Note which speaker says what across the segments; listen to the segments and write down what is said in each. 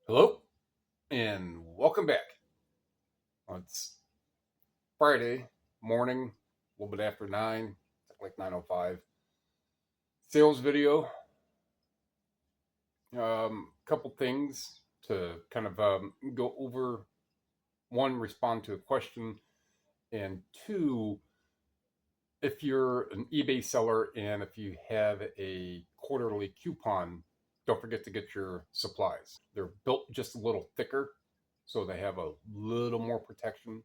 Speaker 1: Hello and welcome back. It's Friday morning, a little bit after 9, like 9:05. Sales video. Couple things to kind of go over. One, respond to a question, and two, if you're an eBay seller and if you have a quarterly coupon, don't forget to get your supplies. They're built just a little thicker, so they have a little more protection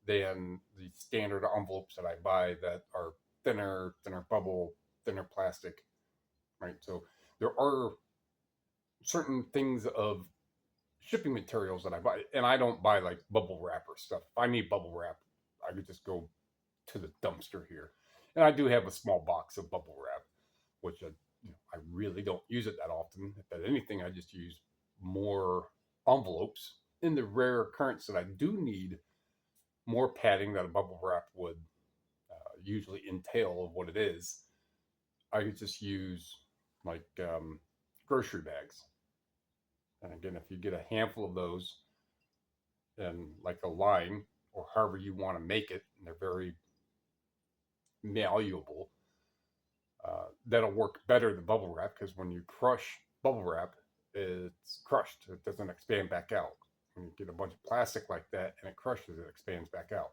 Speaker 1: than the standard envelopes that I buy that are thinner bubble, thinner plastic, right? So there are certain things of shipping materials that I buy, and I don't buy like bubble wrap or stuff. If I need bubble wrap, I could just go to the dumpster here. And I do have a small box of bubble wrap, which I really don't use it that often. If anything, I just use more envelopes. In the rare occurrence that I do need more padding that a bubble wrap would usually entail of what it is, I could just use like grocery bags. And again, if you get a handful of those and like a line or however you want to make it, and they're very malleable, that'll work better than bubble wrap because when you crush bubble wrap, it's crushed. It doesn't expand back out. When you get a bunch of plastic like that and it crushes, it expands back out.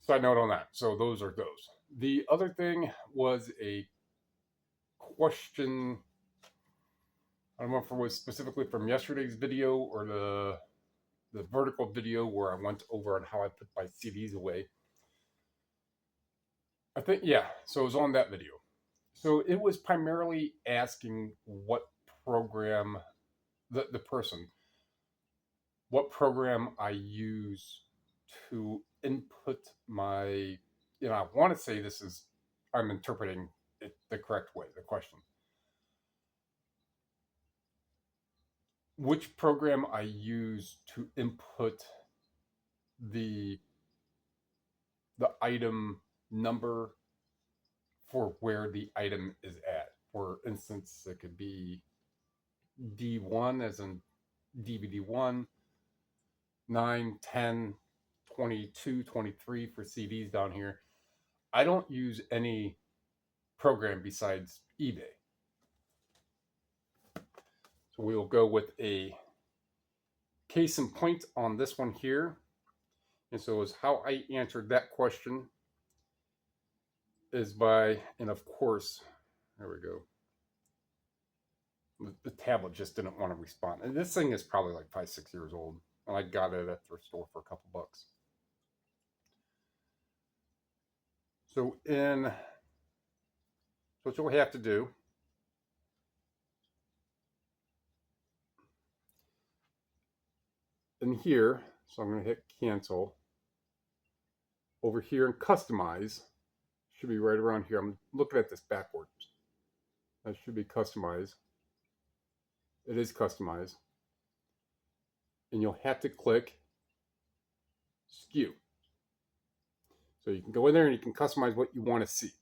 Speaker 1: Side note on that. So those are those. The other thing was a question. I don't know if it was specifically from yesterday's video or the vertical video where I went over on how I put my CDs away. I think, yeah, so it was on that video. So it was primarily asking what program, the person, what program I use to input my, I want to say this is, I'm interpreting it the correct way, the question. Which program I use to input the item number for where the item is at. For instance, it could be D1 as in DVD 1, 9, 10, 22, 23 for CDs down here. I don't use any program besides eBay. So we will go with a case in point on this one here. And so is how I answered that question is by, and of course, there we go. The tablet just didn't want to respond. And this thing is probably like 5, 6 years old. And I got it at the store for a couple bucks. So so what we have to do. In here, so I'm going to hit cancel. Over here and customize, should be right around here. I'm looking at this backwards. That should be customized. It is customized. And you'll have to click SKU. So you can go in there and you can customize what you want to see.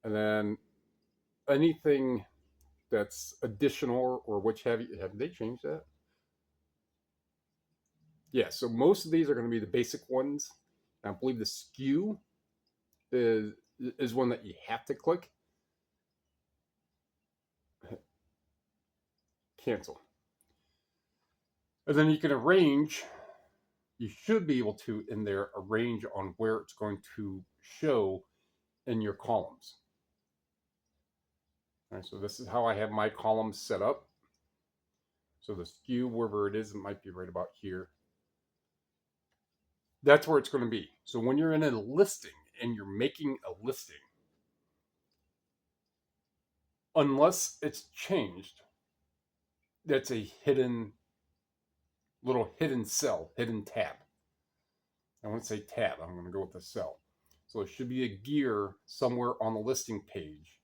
Speaker 1: And then anything that's additional or which have they changed that? Yeah, so most of these are going to be the basic ones. I believe the SKU is one that you have to click. Cancel. And then you can arrange, you should be able to in there arrange on where it's going to show in your columns. All right, so this is how I have my columns set up. So the SKU, wherever it is, it might be right about here. That's where it's going to be. So when you're in a listing and you're making a listing, unless it's changed, that's a little hidden cell, hidden tab. I won't say tab, I'm going to go with the cell. So it should be a gear somewhere on the listing page,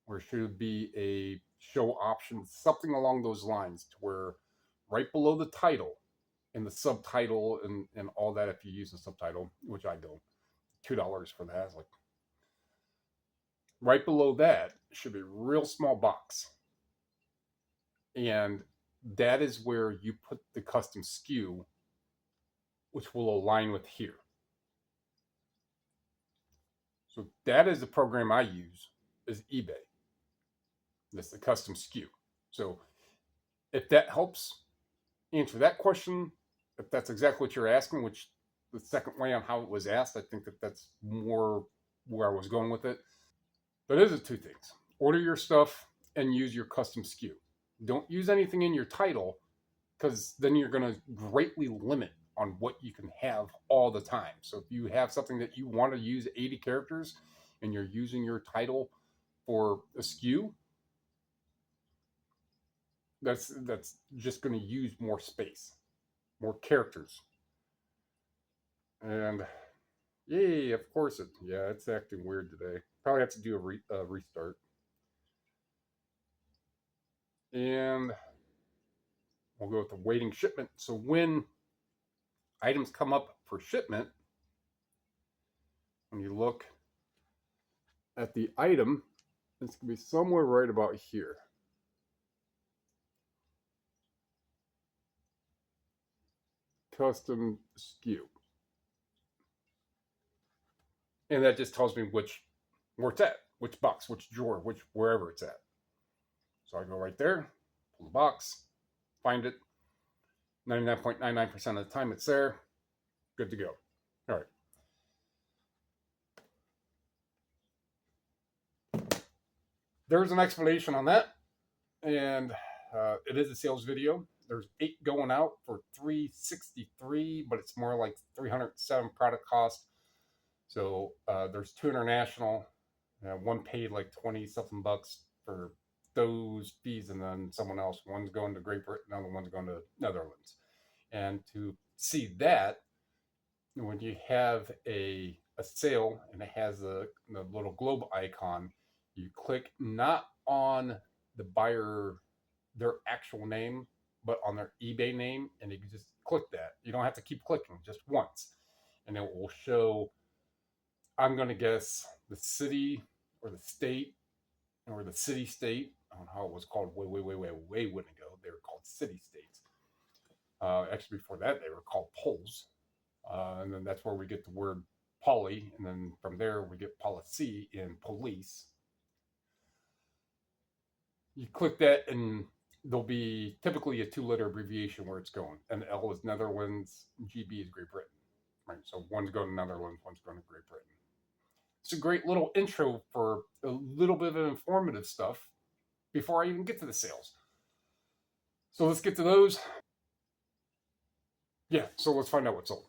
Speaker 1: or should be a show option, something along those lines, to where right below the title and the subtitle and all that, if you use a subtitle, which I don't, $2 for that. It's like right below that should be a real small box. And that is where you put the custom SKU, which will align with here. So that is the program I use, is eBay. That's the custom SKU. So if that helps answer that question, if that's exactly what you're asking, which the second way on how it was asked, I think that that's more where I was going with it. But those are two things. Order your stuff and use your custom SKU. Don't use anything in your title, because then you're going to greatly limit on what you can have all the time. So if you have something that you want to use 80 characters and you're using your title for a SKU, that's just going to use more space, more characters. And yay, of course it's acting weird today. Probably have to do a restart. And we'll go with the waiting shipment. So when items come up for shipment, when you look at the item, it's going to be somewhere right about here. Custom SKU. And that just tells me where it's at, which box, which drawer, wherever it's at. So I go right there, pull the box, find it. 99.99% of the time it's there. Good to go. All right. There's an explanation on that. And it is a sales video. There's 8 going out for $363, but it's more like $307 product cost. So there's 2 international. One paid like 20 something bucks for those fees, and then someone else. One's going to Great Britain, another one's going to Netherlands. And to see that, when you have a sale and it has the little globe icon, you click not on the buyer, their actual name, but on their eBay name, and you can just click that. You don't have to keep clicking, just once, and it will show, I'm going to guess, the city or the state or the city state. I don't know how it was called way when ago. They were called city states. Actually, before that, they were called polls. And then that's where we get the word poly. And then from there, we get policy in police. You click that, and there'll be typically a 2-letter abbreviation where it's going. And L is Netherlands, GB is Great Britain. Right? So one's going to Netherlands, one's going to Great Britain. It's a great little intro for a little bit of informative stuff before I even get to the sales. So let's get to those. Yeah, so let's find out what's sold.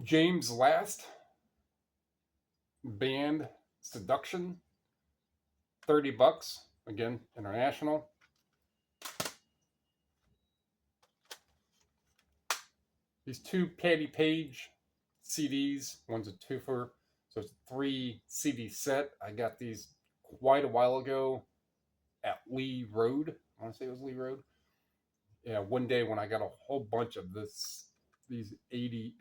Speaker 1: James Last, Band Seduction, $30. Again, international. These 2 Patty Page CDs, one's a twofer, so it's a 3 CD set. I got these quite a while ago at Lee Road. I want to say it was Lee Road. Yeah, one day when I got a whole bunch of these 50s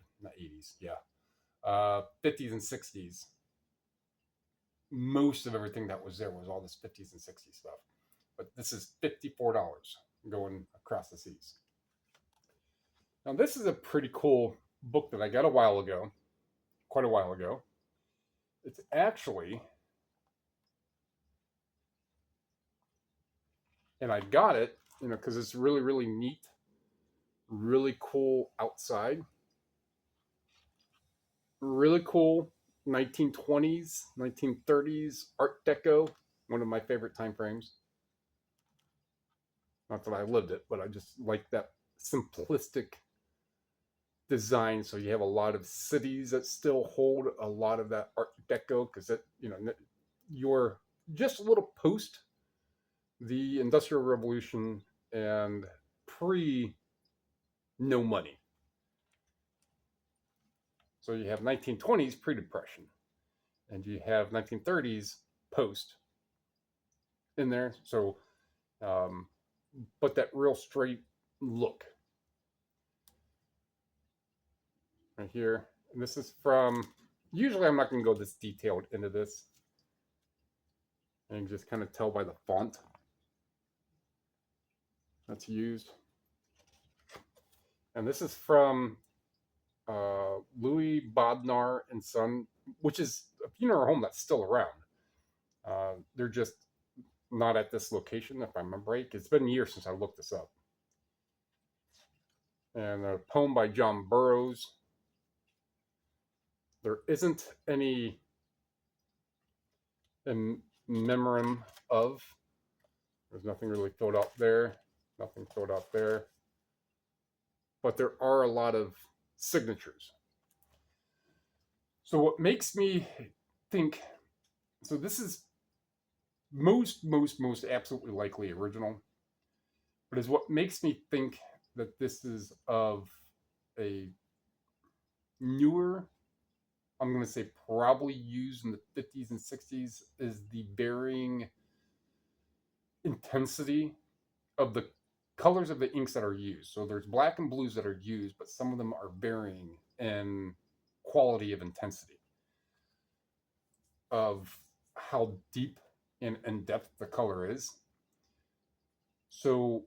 Speaker 1: and 60s. Most of everything that was there was all this 50s and 60s stuff. But this is $54 going across the seas. Now, this is a pretty cool book that I got quite a while ago. It's actually, and I got it, because it's really, really neat, really cool outside, really cool 1920s, 1930s Art Deco, one of my favorite time frames. Not that I lived it, but I just like that simplistic design. So you have a lot of cities that still hold a lot of that Art Deco, because you're just a little post the Industrial Revolution and pre no money. So you have 1920s pre-depression, and you have 1930s post in there. So, but that real straight look right here. And this is from, usually I'm not going to go this detailed into this. And you can just kind of tell by the font that's used. And this is from Louis Bodnar and Son, which is a funeral home that's still around. They're just not at this location, if I remember right. It's been years since I looked this up. And a poem by John Burroughs. There isn't any in memoriam of. There's nothing really filled out there. Nothing filled out there. But there are a lot of signatures. So what makes me think, so this is most absolutely likely original, but is what makes me think that this is of a newer, I'm going to say probably used in the 50s and 60s, is the varying intensity of the colors of the inks that are used. So there's black and blues that are used, but some of them are varying in quality of intensity of how deep and in depth the color is. So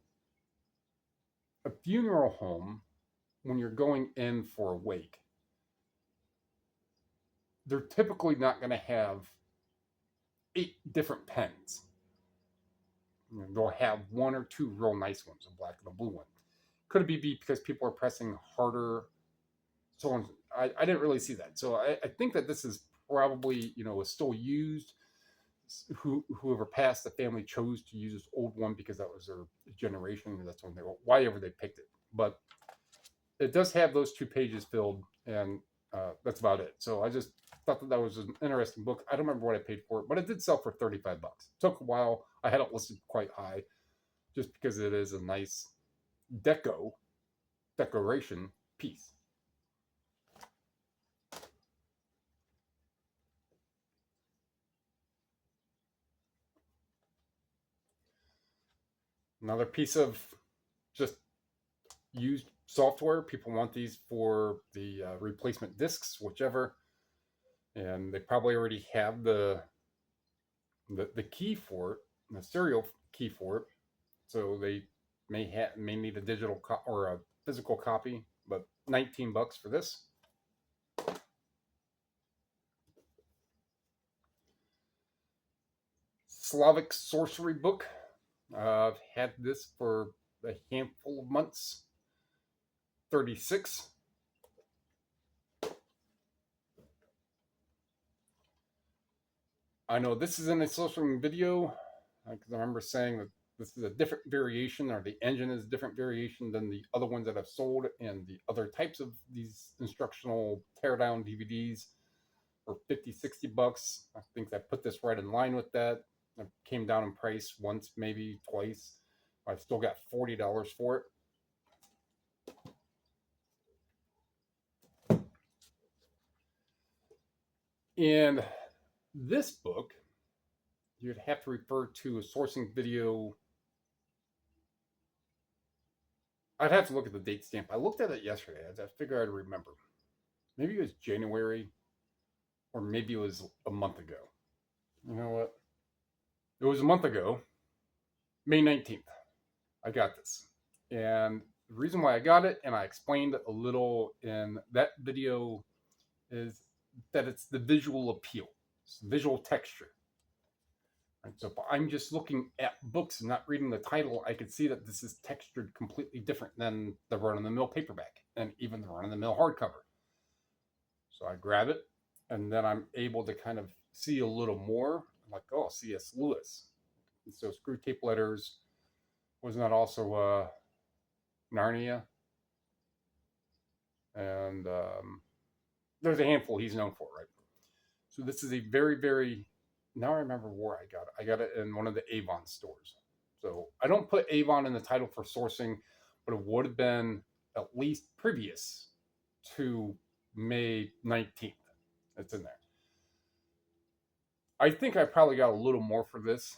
Speaker 1: a funeral home, when you're going in for a wake, they're typically not going to have 8 different pens. They'll have 1 or 2 real nice ones, a black and a blue one. Could it be because people are pressing harder? So on. I didn't really see that. So I think that this is probably, is still used. Whoever passed, the family chose to use this old one because that was their generation. That's when why ever they picked it. But it does have those 2 pages filled, and that's about it. So I just thought that was an interesting book. I don't remember what I paid for it, but it did sell for $35. It took a while. I had it listed quite high, just because it is a nice decoration piece. Another piece of just used software. People want these for the replacement discs, whichever, and they probably already have the key for it, the serial key for it, so they may need a digital or a physical copy. But $19 for this. Slavic sorcery book. I've had this for a handful of months. 36. I know this is in a sorcering video because I remember saying that this is a different variation, or the engine is a different variation than the other ones that I've sold, and the other types of these instructional teardown DVDs for $50-$60. I think I put this right in line with that. It came down in price once, maybe twice. I've still got $40 for it. And this book, you'd have to refer to a sourcing video. I'd have to look at the date stamp. I looked at it yesterday. I figured I'd remember. Maybe it was January, or maybe it was a month ago. You know what? It was a month ago, May 19th. I got this. And the reason why I got it, and I explained a little in that video, is that it's the visual appeal. It's the visual texture. Right, so if I'm just looking at books and not reading the title, I could see that this is textured completely different than the run-of-the-mill paperback and even the run-of-the-mill hardcover. So I grab it, and then I'm able to kind of see a little more. I'm like, oh, C.S. Lewis. And so Screw Tape Letters. Wasn't that also Narnia? And there's a handful he's known for, right? So this is a very, very, now I remember where I got it. I got it in one of the Avon stores. So I don't put Avon in the title for sourcing, but it would have been at least previous to May 19th. It's in there. I think I probably got a little more for this,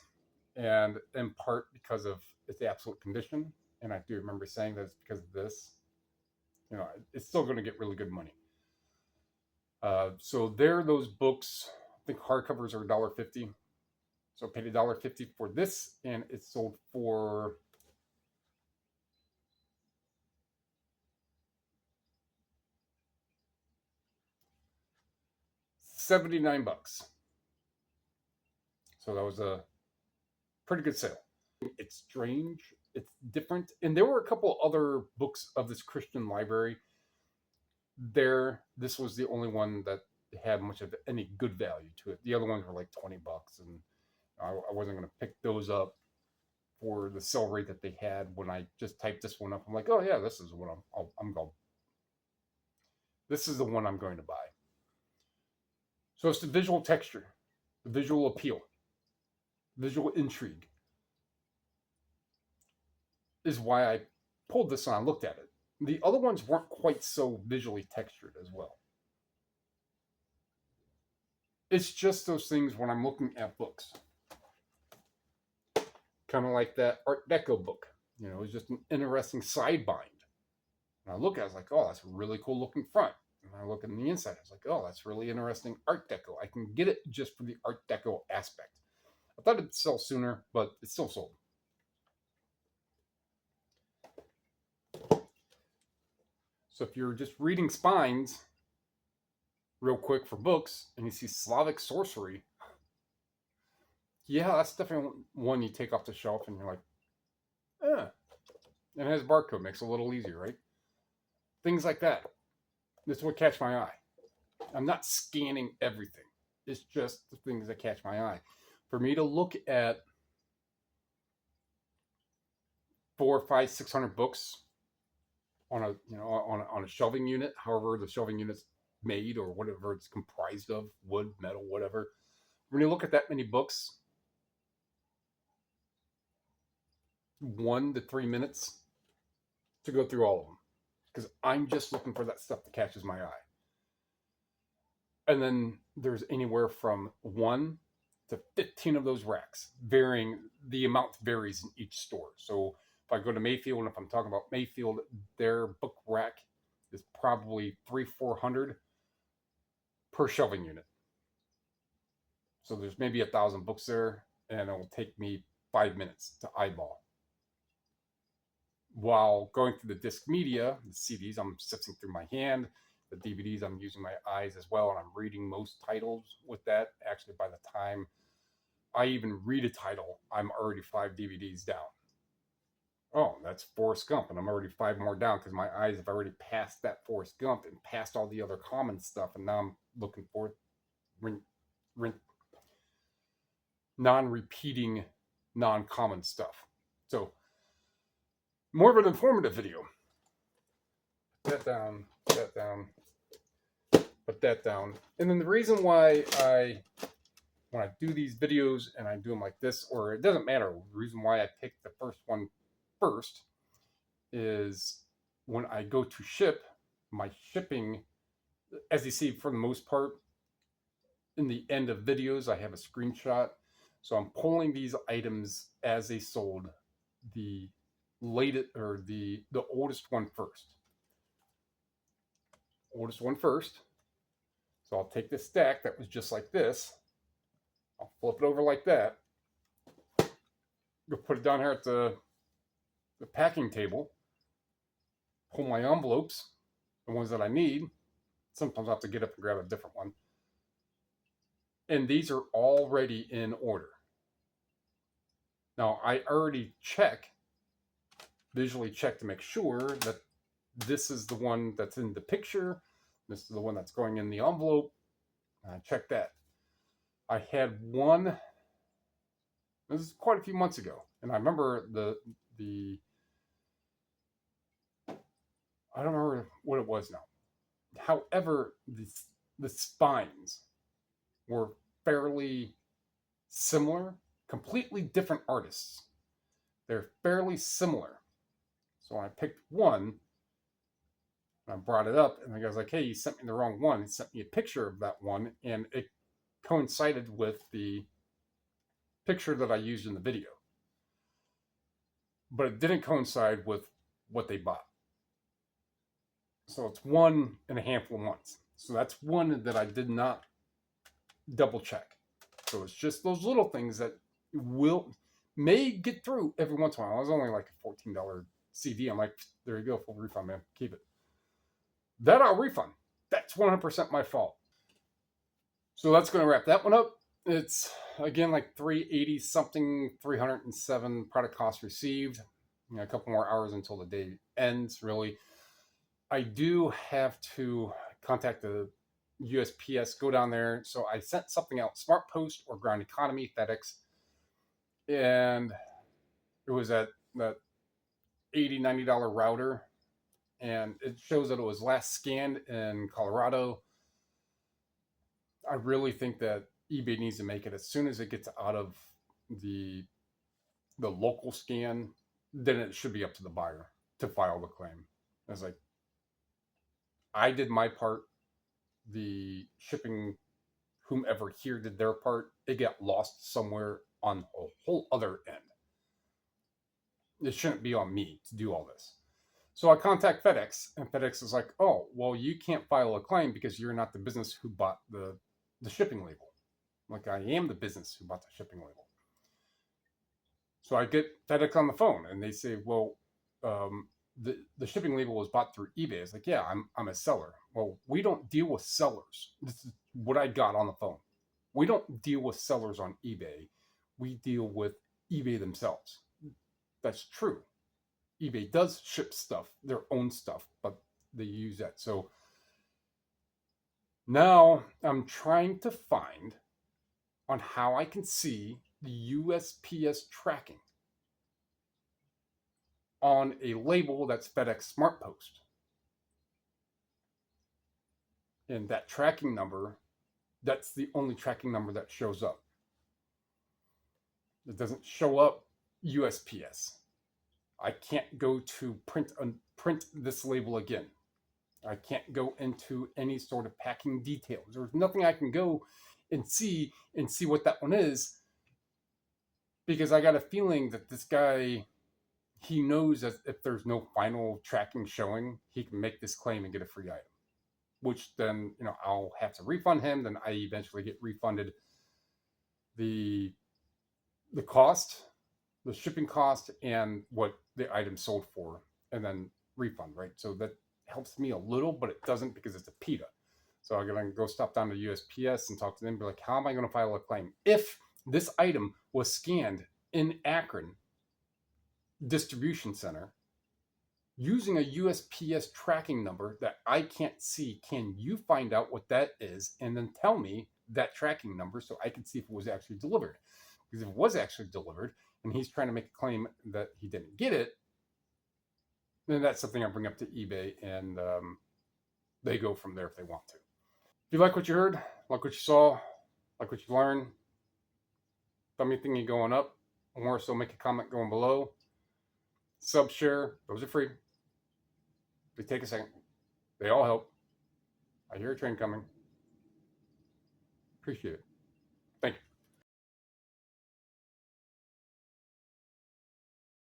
Speaker 1: and in part because of its absolute condition. And I do remember saying that it's because of this. It's still going to get really good money. So there, those books, I think hardcovers are $1.50. So I paid $1.50 for this, and it sold for $79. So that was a pretty good sale. It's strange, it's different, and there were a couple other books of this Christian library. This was the only one that had much of any good value to it. The other ones were like $20, and I wasn't going to pick those up for the sell rate that they had. When I just typed this one up, I'm like, oh yeah, this is what I'm going. This is the one I'm going to buy. So it's the visual texture, the visual appeal, visual intrigue is why I pulled this on and looked at it. The other ones weren't quite so visually textured as well. It's just those things when I'm looking at books. Kind of like that Art Deco book. You know, it's just an interesting side bind. And I look at it, I was like, oh, that's a really cool looking front. And I look at the inside, I was like, oh, that's really interesting Art Deco. I can get it just for the Art Deco aspect. I thought it'd sell sooner, but it still sold. So if you're just reading spines real quick for books and you see Slavic sorcery, yeah, that's definitely one you take off the shelf and you're like, eh. And it has barcode, makes it a little easier, right? Things like that. This is what catch my eye. I'm not scanning everything. It's just the things that catch my eye. For me to look at 400, 500, 600 books on a shelving unit, however the shelving unit's made or whatever it's comprised of, wood, metal, whatever. When you look at that many books, 1 to 3 minutes to go through all of them, because I'm just looking for that stuff that catches my eye. And then there's anywhere from 1 to 15 of those racks, varying. The amount varies in each store. So if I go to Mayfield, and if I'm talking about Mayfield, their book rack is probably 300-400 per shelving unit. So there's maybe 1,000 books there, and it will take me 5 minutes to eyeball. While going through the disc media, the CDs, I'm sifting through my hand. The DVDs, I'm using my eyes as well, and I'm reading most titles with that. Actually, by the time I even read a title, I'm already 5 DVDs down. Oh, that's Forrest Gump, and I'm already 5 more down because my eyes have already passed that Forrest Gump and passed all the other common stuff, and now I'm looking for non-repeating, non-common stuff. So, more of an informative video. Put that down, put that down. And then the reason why when I do these videos and I do them like this, or it doesn't matter, the reason why I pick the first one first is when I go to ship, my shipping, as you see for the most part, in the end of videos, I have a screenshot. So I'm pulling these items as they sold, the latest or the oldest one first. Oldest one first. So I'll take this stack that was just like this. I'll flip it over like that. Go put it down here at the packing table. Pull my envelopes, the ones that I need. Sometimes I have to get up and grab a different one. And these are already in order. Now, I already visually check to make sure that this is the one that's in the picture. This is the one that's going in the envelope. Check that. I had one, this is quite a few months ago, and I remember I don't remember what it was now. However, the spines were fairly similar, completely different artists. They're fairly similar. So I picked one, and I brought it up, and the guy's like, hey, you sent me the wrong one. He sent me a picture of that one, and it coincided with the picture that I used in the video. But it didn't coincide with what they bought. So it's one in a handful of months. So that's one that I did not double check. So it's just those little things that may get through every once in a while. It was only like a $14 CD. I'm like, there you go, full refund, man. Keep it. That I'll refund. That's 100% my fault. So that's going to wrap that one up. It's again like 380 something, 307 product cost received. A couple more hours until the day ends, really. I do have to contact the USPS, go down there. So I sent something out, Smart Post or Ground Economy, FedEx. And it was at that $80, $90 router. And it shows that it was last scanned in Colorado. I really think that eBay needs to make it as soon as it gets out of the local scan, then it should be up to the buyer to file the claim. I was like, I did my part. The shipping, whomever here did their part. It got lost somewhere on a whole other end. It shouldn't be on me to do all this. So I contact FedEx, and FedEx is like, oh, well, you can't file a claim because you're not the business who bought the shipping label. Like, I am the business who bought the shipping label. So I get FedEx on the phone, and they say, well, the shipping label was bought through eBay. It's like, yeah, I'm a seller. Well, we don't deal with sellers. This is what I got on the phone. We don't deal with sellers on eBay. We deal with eBay themselves. That's true. eBay does ship stuff, their own stuff, but they use that. So now I'm trying to find on how I can see the USPS tracking on a label that's FedEx Smart Post. And that tracking number, that's the only tracking number that shows up. It doesn't show up USPS. I can't go to print this label again. I can't go into any sort of packing details. There's nothing I can go and see what that one is, because I got a feeling that this guy, he knows that if there's no final tracking showing, he can make this claim and get a free item, which then, I'll have to refund him. Then I eventually get refunded the cost, the shipping cost, and what the item sold for, and then refund, right? So that helps me a little, but it doesn't because it's a PETA. So I'm going to go stop down to USPS and talk to them, be like, how am I going to file a claim? If this item was scanned in Akron distribution center using a USPS tracking number that I can't see, can you find out what that is and then tell me that tracking number so I can see if it was actually delivered? Because if it was actually delivered and he's trying to make a claim that he didn't get it, then that's something I bring up to eBay, and they go from there if they want to. If you like what you heard, like what you saw, like what you learned, tell me anything going up, or so make a comment going below. Sub, share, those are free. They take a second. They all help. I hear a train coming. Appreciate it.